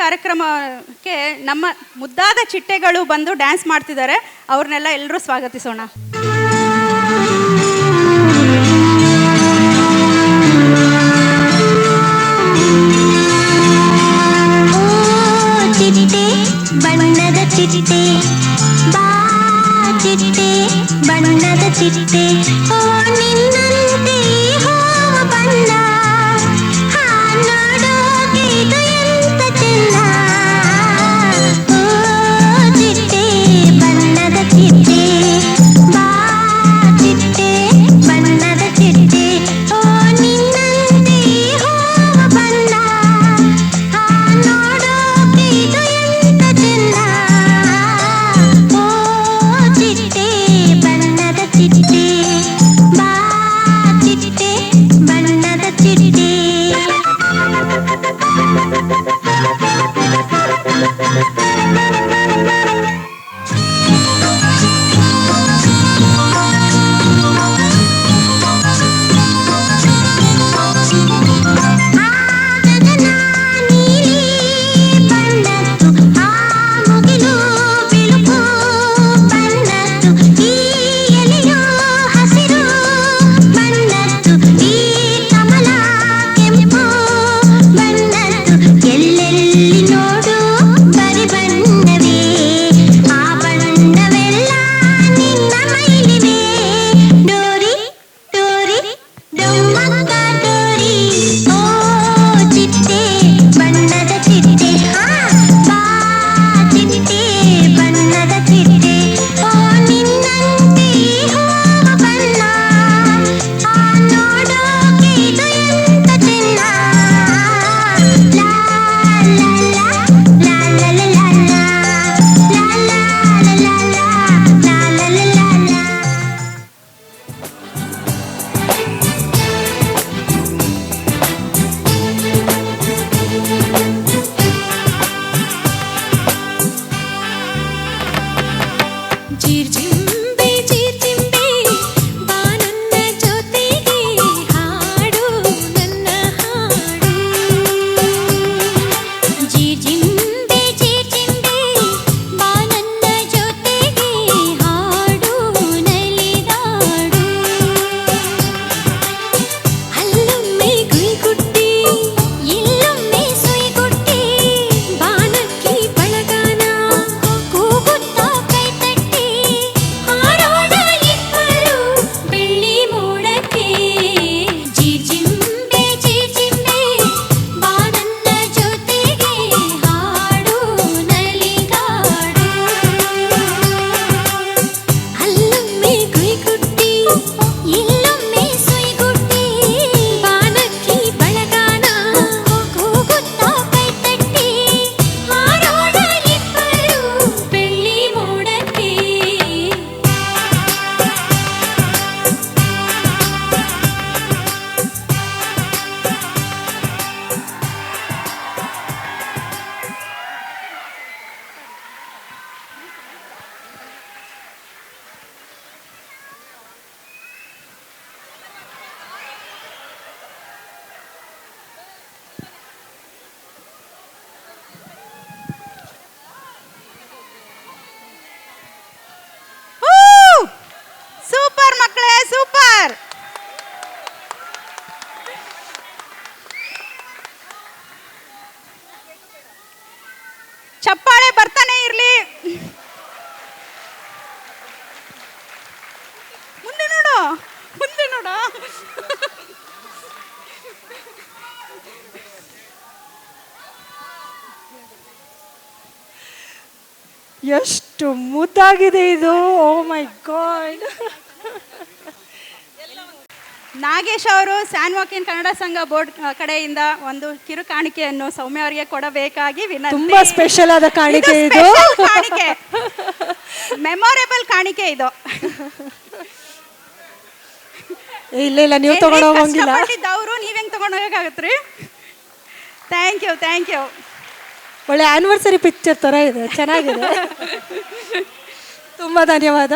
ಕಾರ್ಯಕ್ರಮಕ್ಕೆ ನಮ್ಮ ಮುದ್ದಾದ ಚಿಟ್ಟೆಗಳು ಬಂದು ಡ್ಯಾನ್ಸ್ ಮಾಡ್ತಿದ್ದಾರೆ. ಅವ್ರನ್ನೆಲ್ಲ ಎಲ್ಲರೂ ಸ್ವಾಗತಿಸೋಣ. ಚಿಟ್ಟೆ ಬಣ್ಣದ ಚಿಟ್ಟೆ, ಬಾ ಚಿಟ್ಟೆ ಬಣ್ಣದ ಚಿಟ್ಟೆ, ಓ ನಿನ್ನಂತೆ ಹೂವ ಬಣ್ಣ, ನೋಡೋಕೆ ಇದು ಎಂತ ಚೆನ್ನ. ಓ ಚಿಟ್ಟೆ ಬಣ್ಣದ ಚಿಟ್ಟೆ, ಬಾ ಚಿಟ್ಟೆ ಬಣ್ಣದ ಚಿಟ್ಟೆ, ಓ ನಿನ್ನಂತೆ ಹೂವ ಬಣ್ಣ, ನೋಡೋಕೆ ಇದು ಎಂತ ಚೆನ್ನ. ಓ ಚಿಟ್ಟೆ ಬಣ್ಣದ ಚಿಟ್ಟೆ, ಬಾ ಚಿಟ್ಟೆ ಬಣ್ಣದ ಚಿಟ್ಟೆ. ಸೂಪರ್ ಮಕ್ಕಳೇ, ಸೂಪರ್. ಚಪ್ಪಾಳೆ ಬರ್ತಾನೆ ಇರ್ಲಿ. ಮುಂದೆ ನೋಡು, ಮುಂದೆ ನೋಡು. ಎಷ್ಟು ಮುದ್ದಾಗಿದೆ ಇದು. ಓ ಮೈ ಗಾಡ್. ನಾಗೇಶ್ ಅವರು ಸ್ಯಾನ್ ವಾಕಿನ್ ಕನ್ನಡ ಸಂಘ ಬೋರ್ಡ್ ಕಡೆಯಿಂದ ಒಂದು ಕಿರು ಕಾಣಿಕೆಯನ್ನು ಸೌಮ್ಯ ಅವರಿಗೆ ಕೊಡಬೇಕಾಗಿ ವಿನಂತಿ. ತುಂಬಾ ಸ್ಪೆಷಲ್ ಆದ ಕಾಣಿಕೆ ಇದು. ಕಾಣಿಕೆ, ಮೆಮೊರೇಬಲ್ ಕಾಣಿಕೆ ಇದು. ಇಲ್ಲ ಇಲ್ಲ, ನೀವು ತಗೊಂಡು ಹೋಗಂಗಿಲ್ಲ. ಅವರು ನೀವ್ ಹೆಂಗ್ ತಗೊಂಡು ಹೋಗಕ್ಕಾಗತ್ರಿ? Thank you, thank you. ಒಳ್ಳೆ ಆನಿವರ್ಸರಿ ಪಿಕ್ಚರ್ ತರ ಇದೆ, ಚೆನ್ನಾಗಿದೆ. ತುಂಬಾ ಧನ್ಯವಾದ.